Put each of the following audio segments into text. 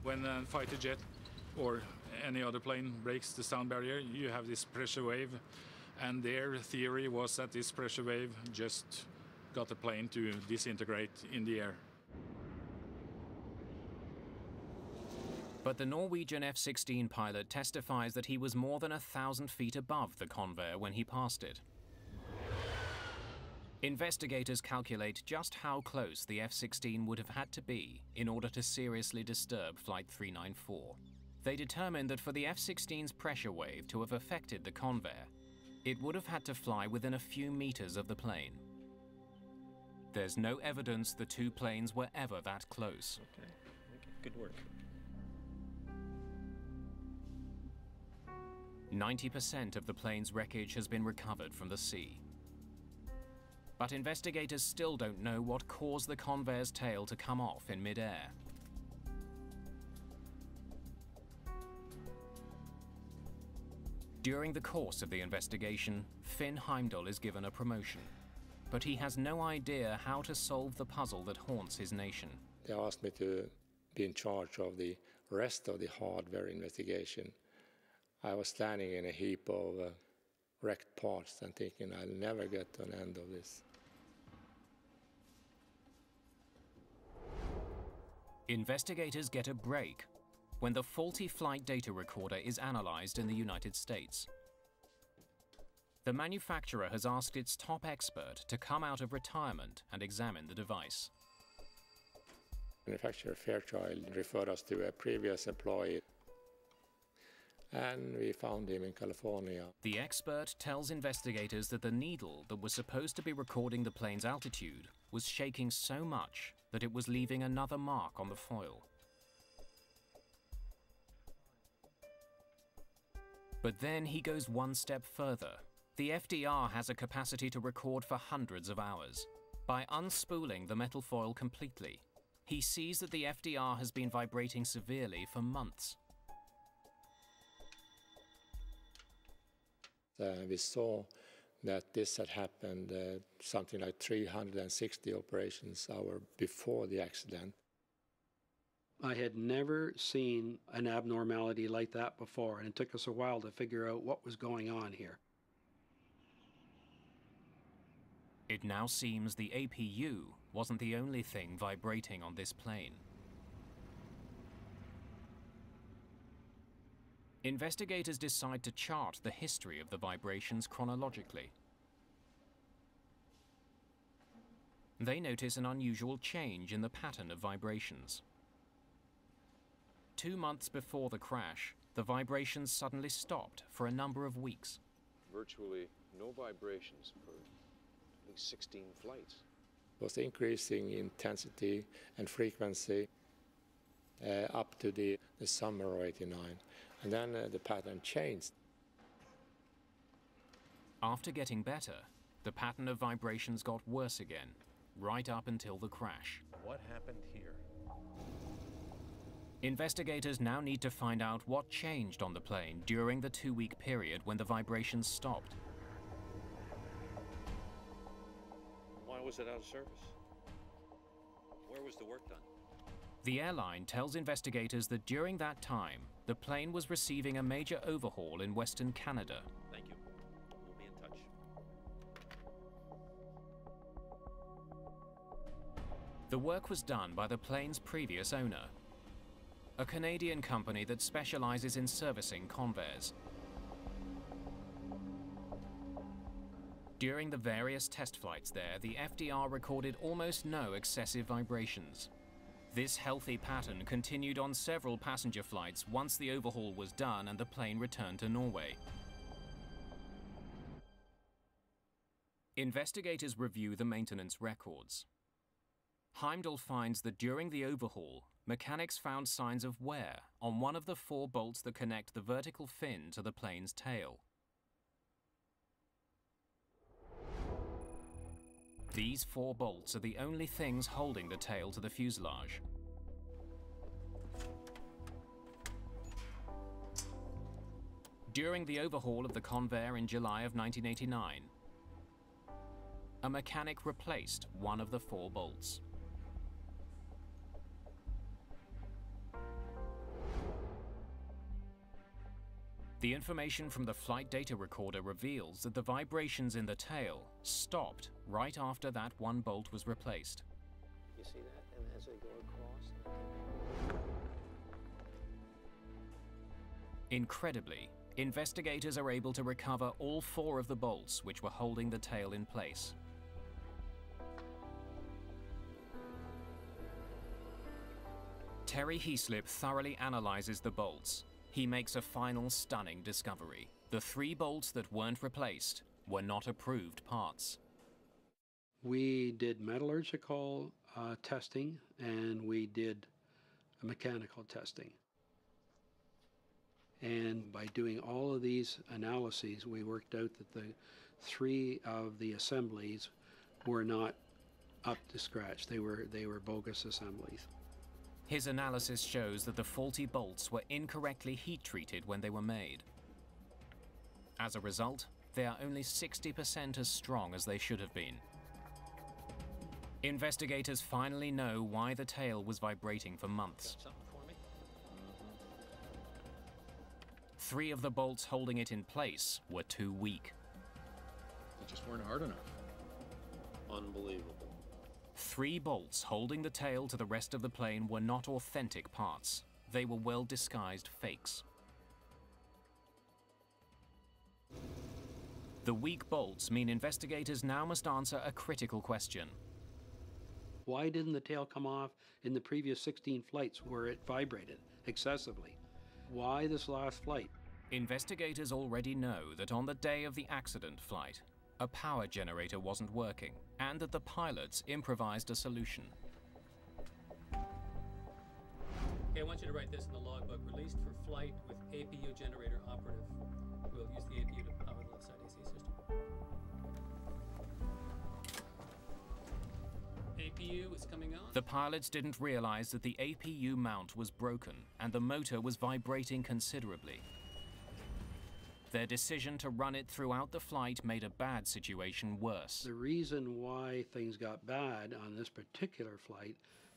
When a fighter jet or any other plane breaks the sound barrier, you have this pressure wave, and their theory was that this pressure wave just got the plane to disintegrate in the air. But the Norwegian F-16 pilot testifies that he was more than 1,000 feet above the Convair when he passed it. Investigators calculate just how close the F-16 would have had to be in order to seriously disturb Flight 394. They determined that for the F-16's pressure wave to have affected the Convair, it would have had to fly within a few meters of the plane. There's no evidence the two planes were ever that close. Okay, good work. 90% of the plane's wreckage has been recovered from the sea. But investigators still don't know what caused the Convair's tail to come off in mid-air. During the course of the investigation, Finn Heimdall is given a promotion. But he has no idea how to solve the puzzle that haunts his nation. They asked me to be in charge of the rest of the hardware investigation. I was standing in a heap of wrecked parts and thinking I'll never get to an end of this. Investigators get a break when the faulty flight data recorder is analyzed in the United States. The manufacturer has asked its top expert to come out of retirement and examine the device. Manufacturer Fairchild referred us to a previous employee, and we found him in California. The expert tells investigators that the needle that was supposed to be recording the plane's altitude was shaking so much that it was leaving another mark on the foil. But then he goes one step further. The FDR has a capacity to record for hundreds of hours. By unspooling the metal foil completely, he sees that the FDR has been vibrating severely for months. We saw that this had happened something like 360 operations hours before the accident. I had never seen an abnormality like that before, and it took us a while to figure out what was going on here. It now seems the APU wasn't the only thing vibrating on this plane. Investigators decide to chart the history of the vibrations chronologically. They notice an unusual change in the pattern of vibrations. 2 months before the crash, the vibrations suddenly stopped for a number of weeks. Virtually no vibrations for at least 16 flights. It was increasing intensity and frequency up to the summer of '89. And then the pattern changed. After getting better, the pattern of vibrations got worse again, right up until the crash. What happened here? Investigators now need to find out what changed on the plane during the 2-week period when the vibrations stopped. Why was it out of service? Where was the work done? The airline tells investigators that during that time, the plane was receiving a major overhaul in Western Canada. Thank you. We'll be in touch. The work was done by the plane's previous owner, a Canadian company that specializes in servicing Convairs. During the various test flights there, the FDR recorded almost no excessive vibrations. This healthy pattern continued on several passenger flights once the overhaul was done and the plane returned to Norway. Investigators review the maintenance records. Heimdall finds that during the overhaul, mechanics found signs of wear on one of the 4 bolts that connect the vertical fin to the plane's tail. These 4 bolts are the only things holding the tail to the fuselage. During the overhaul of the Convair in July of 1989, a mechanic replaced one of the 4 bolts. The information from the flight data recorder reveals that the vibrations in the tail stopped right after that one bolt was replaced. You see that? And as they go across. Incredibly, investigators are able to recover all 4 of the bolts which were holding the tail in place. Terry Heaslip thoroughly analyzes the bolts. He makes a final stunning discovery. The 3 bolts that weren't replaced were not approved parts. We did metallurgical testing and we did mechanical testing. And by doing all of these analyses, we worked out that the 3 of the assemblies were not up to scratch. They were bogus assemblies. His analysis shows that the faulty bolts were incorrectly heat-treated when they were made. As a result, they are only 60% as strong as they should have been. Investigators finally know why the tail was vibrating for months. Got something for me? 3 of the bolts holding it in place were too weak. They just weren't hard enough. Unbelievable. 3 bolts holding the tail to the rest of the plane were not authentic parts. They were well-disguised fakes. The weak bolts mean investigators now must answer a critical question. Why didn't the tail come off in the previous 16 flights where it vibrated excessively? Why this last flight? Investigators already know that on the day of the accident flight, a power generator wasn't working, and that the pilots improvised a solution. Okay, I want you to write this in the logbook. Released for flight with APU generator operative. We'll use the APU to power the left side AC system. APU is coming on. The pilots didn't realize that the APU mount was broken and the motor was vibrating considerably. Their decision to run it throughout the flight made a bad situation worse. The reason why things got bad on this particular flight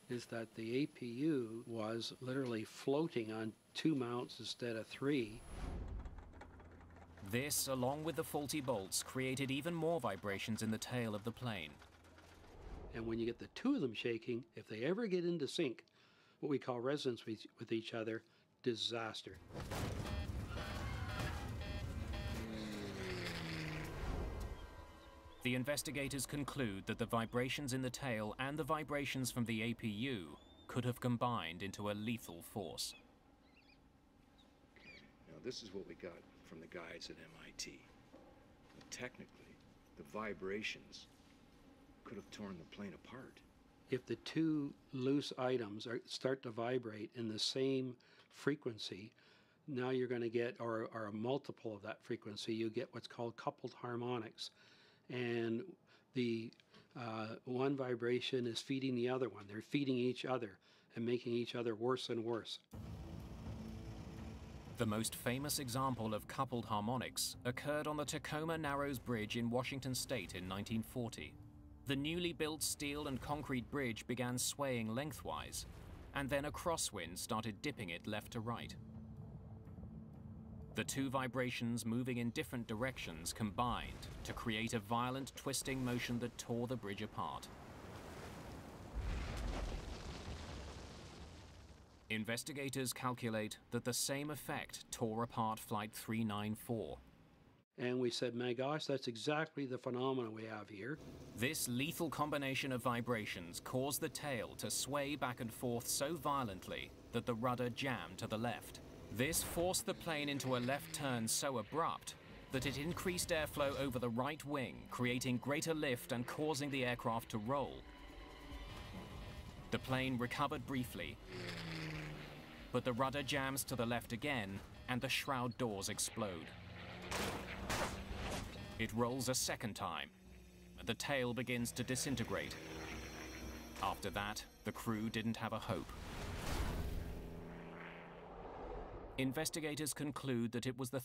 is that the APU was literally floating on 2 mounts instead of 3. This, along with the faulty bolts, created even more vibrations in the tail of the plane. And when you get the 2 of them shaking, if they ever get into sync, what we call resonance with each other, disaster. The investigators conclude that the vibrations in the tail and the vibrations from the APU could have combined into a lethal force. Now, this is what we got from the guys at MIT. But technically, the vibrations could have torn the plane apart. If the 2 loose items start to vibrate in the same frequency, now you're going to get, or a multiple of that frequency, you get what's called coupled harmonics. And the one vibration is feeding the other one. They're feeding each other and making each other worse and worse. The most famous example of coupled harmonics occurred on the Tacoma Narrows Bridge in Washington State in 1940. The newly built steel and concrete bridge began swaying lengthwise, and then a crosswind started dipping it left to right. The 2 vibrations moving in different directions combined to create a violent twisting motion that tore the bridge apart. Investigators calculate that the same effect tore apart Flight 394. And we said, my gosh, that's exactly the phenomenon we have here. This lethal combination of vibrations caused the tail to sway back and forth so violently that the rudder jammed to the left. This forced the plane into a left turn so abrupt that it increased airflow over the right wing, creating greater lift and causing the aircraft to roll. The plane recovered briefly, but the rudder jams to the left again and the shroud doors explode. It rolls a second time. The tail begins to disintegrate. After that, the crew didn't have a hope. Investigators conclude that it was the